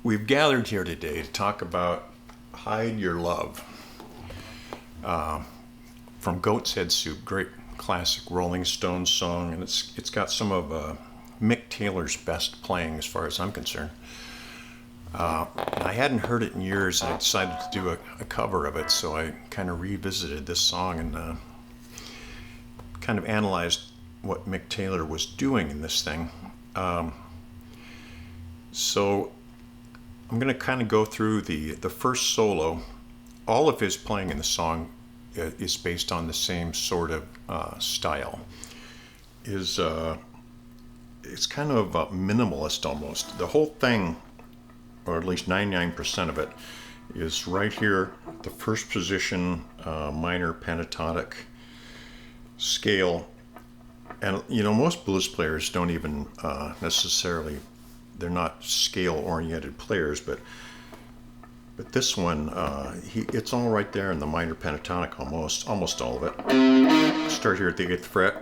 We've gathered here today to talk about Hide Your Love from Goat's Head Soup, great classic Rolling Stones song, and it's got some of Mick Taylor's best playing as far as I'm concerned. I hadn't heard it in years, and I decided to do a cover of it, so I kind of revisited this song and kind of analyzed what Mick Taylor was doing in this thing. So I'm going to kind of go through the first solo. All of his playing in the song is based on the same sort of style. It's kind of minimalist almost. The whole thing, or at least 99% of it, is right here, the first position, minor pentatonic scale. And most blues players don't even necessarily, they're not scale oriented players, but this one, it's all right there in the minor pentatonic, almost all of it. Start here at the 8th fret.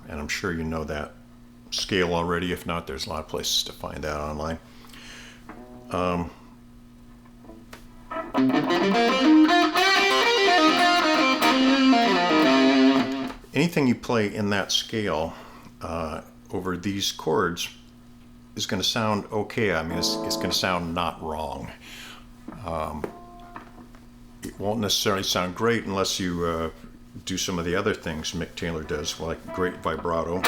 And I'm sure you know that scale already. If not, there's a lot of places to find that online. Anything you play in that scale over these chords is going to sound okay. I mean, it's going to sound not wrong. It won't necessarily sound great unless you do some of the other things Mick Taylor does, like great vibrato.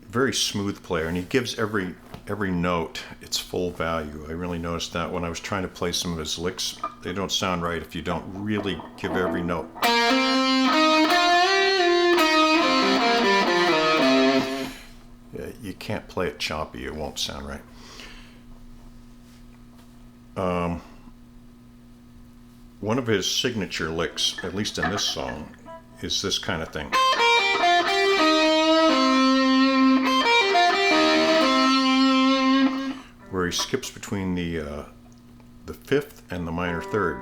Very smooth player, and he gives every note its full value. I really noticed that when I was trying to play some of his licks. They don't sound right if you don't really give every note. You can't play it choppy, it won't sound right. One of his signature licks, at least in this song, is this kind of thing. Where he skips between the 5th and the minor 3rd.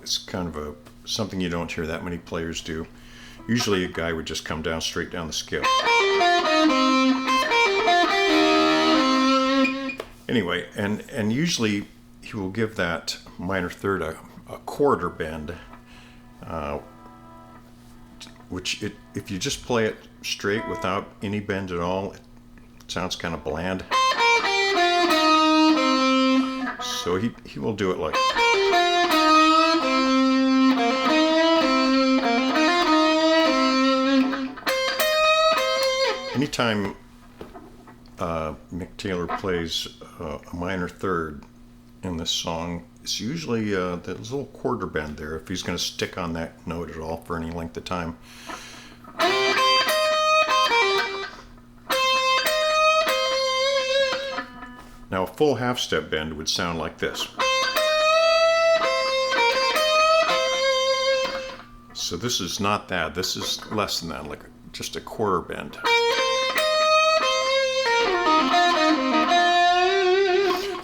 It's kind of something you don't hear that many players do. Usually a guy would just come down straight down the scale. Anyway, and usually he will give that minor 3rd a quarter bend, which if you just play it straight without any bend at all, it sounds kind of bland. So he will do it like. Anytime Mick Taylor plays a minor 3rd in this song, it's usually there's a little quarter bend there if he's going to stick on that note at all for any length of time. Now a full half step bend would sound like this. So this is not that, this is less than that, like just a quarter bend.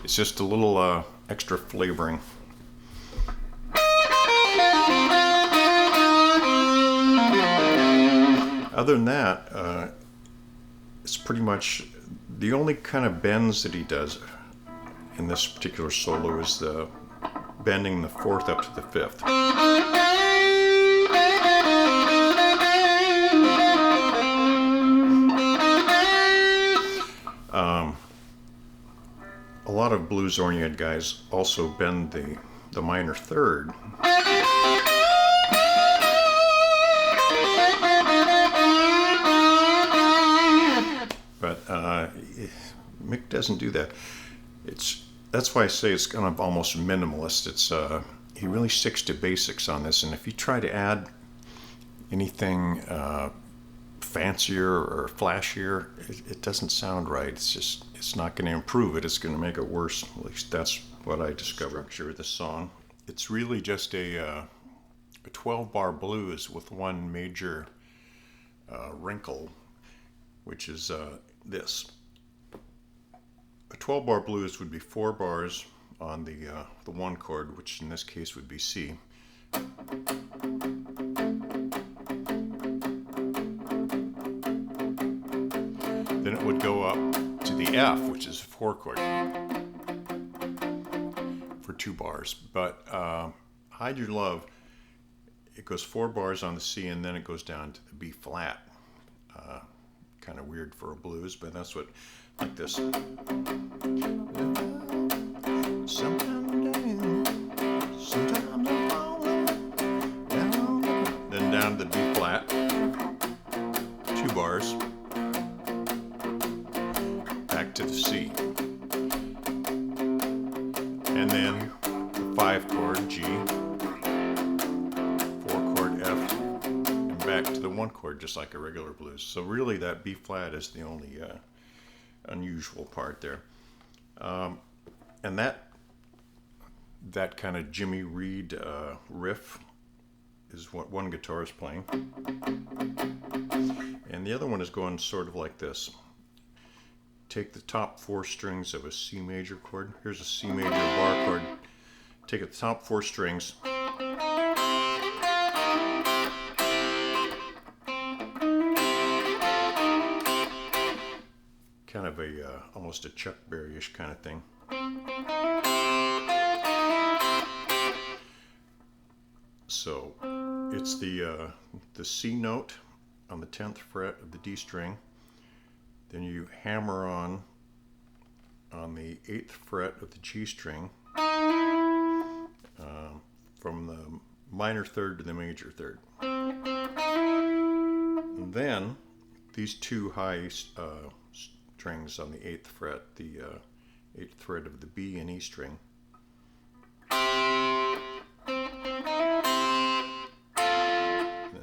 It's just a little extra flavoring. Other than that, it's pretty much the only kind of bends that he does in this particular solo is the bending the 4th up to the 5th. A lot of blues-oriented guys also bend the minor 3rd. But Mick doesn't do that. That's why I say it's kind of almost minimalist. He really sticks to basics on this, and if you try to add anything fancier or flashier, it doesn't sound right. It's not going to improve it. It's going to make it worse. At least that's what I discovered. Structure of the song. It's really just a 12-bar blues with one major wrinkle, which is this. A 12-bar blues would be 4 bars on the 1 chord, which in this case would be C. Then it would go up to the F, which is a 4 chord, for 2 bars. But Hide Your Love, it goes 4 bars on the C, and then it goes down to the B flat. Kind of weird for a blues, but that's what, like this. Sometimes I'm falling down. Then down to the B flat, 2 bars, back to the C, and then the 5 chord G, 4 chord F, and back to the 1 chord, just like a regular blues. So really that B flat is the only unusual part there. And that kind of Jimmy Reed riff is what one guitar is playing. And the other one is going sort of like this. Take the top 4 strings of a C major chord. Here's a C major bar chord. Take the top 4 strings. Kind of a almost a Chuck Berry-ish kind of thing. So it's the C note on the 10th fret of the D string. Then you hammer on the 8th fret of the G string, from the minor third to the major third. And then these 2 high strings on the 8th fret, the 8th fret of the B and E string.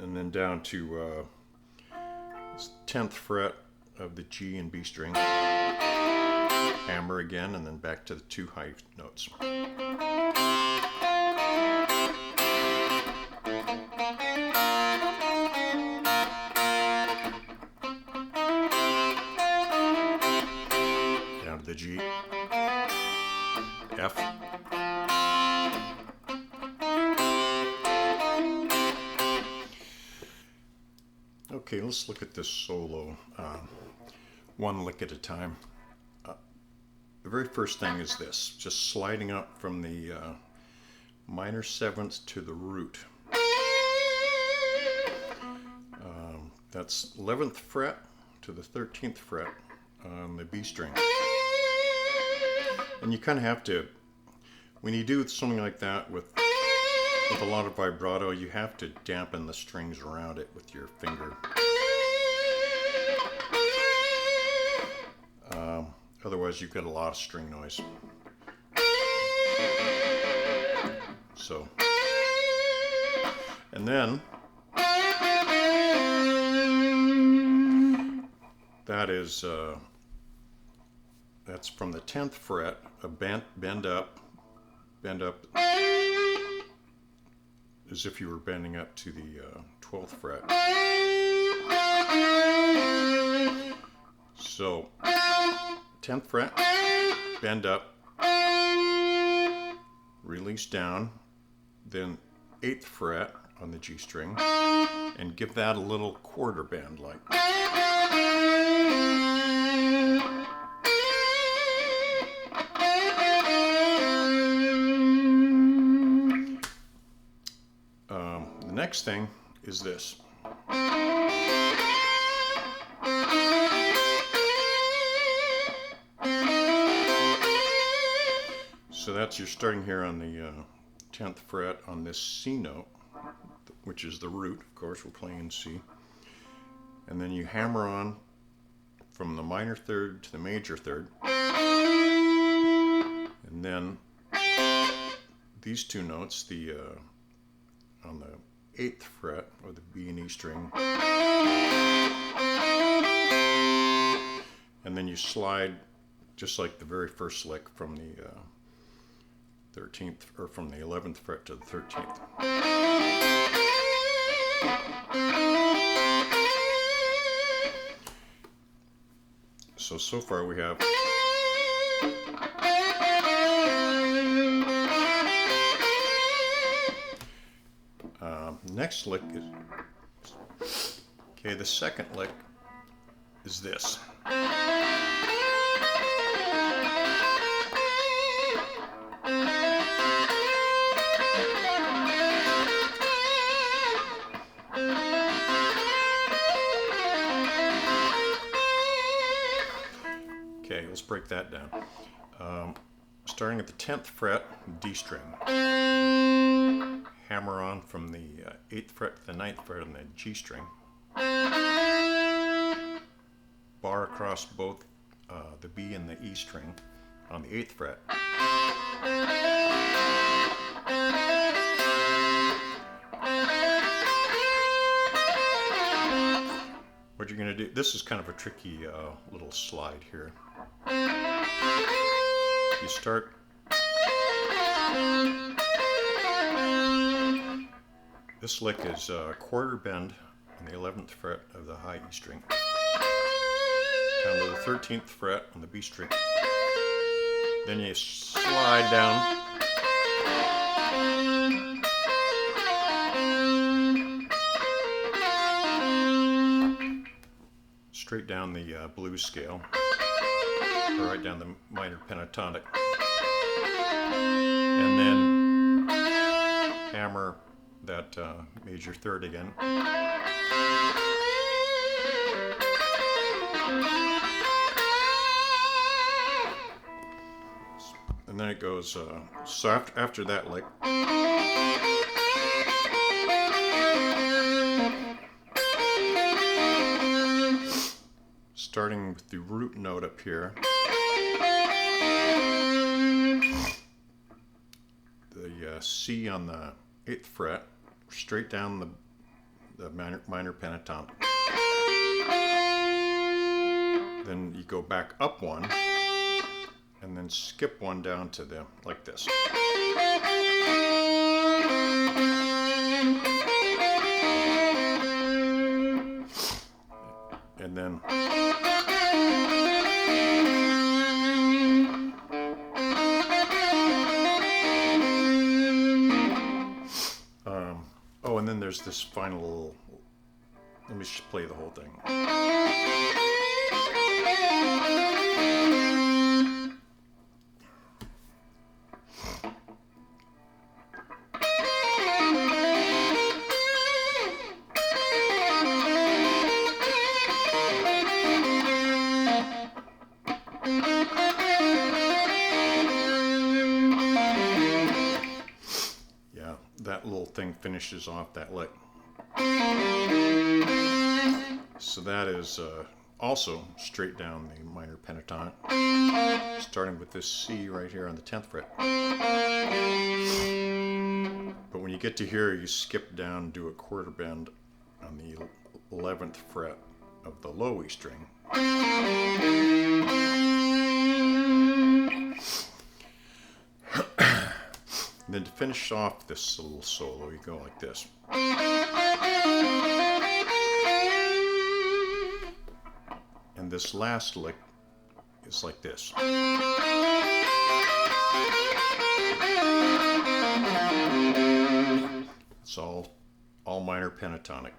And then down to 10th fret of the G and B string. Hammer again, and then back to the 2 high notes. Down to the G, F, okay, let's look at this solo, one lick at a time. The very first thing is this, just sliding up from the minor 7th to the root. That's 11th fret to the 13th fret on the B string. And you kind of have to, when you do something like that with a lot of vibrato, you have to dampen the strings around it with your finger. Otherwise, you've got a lot of string noise. So, and then that is that's from the 10th fret, a bend up, as if you were bending up to the 12th fret. So, 10th fret, bend up, release down, then 8th fret on the G string, and give that a little quarter bend like. The next thing is this. So that's, you're starting here on the 10th fret on this C note, which is the root, of course, we're playing in C. And then you hammer on from the minor third to the major third. And then these 2 notes, the on the 8th fret of the B and E string. And then you slide just like the very first lick from the 13th, or from the 11th fret to the 13th. So far we have next lick is, okay, the second lick is this. Okay, let's break that down. Starting at the 10th fret, D string. Hammer on from the 8th fret to the 9th fret on the G string. Bar across both the B and the E string on the 8th fret. What you're going to do, this is kind of a tricky little slide here. You start this lick is a quarter bend on the 11th fret of the high E string, down to the 13th fret on the B string. Then you slide down straight down the blues scale, or right down the minor pentatonic, and then hammer that major third again. And then it goes, so after that lick, starting with the root note up here, the C on the 8th fret, straight down the minor pentatonic. Then you go back up one, and then skip one down to the, like this. And then oh, and then there's this final, let me just play the whole thing. That little thing finishes off that lick. So that is also straight down the minor pentatonic, starting with this C right here on the 10th fret. But when you get to here, you skip down and do a quarter bend on the 11th fret of the low E string. And then to finish off this little solo, you go like this. And this last lick is like this. It's all minor pentatonic.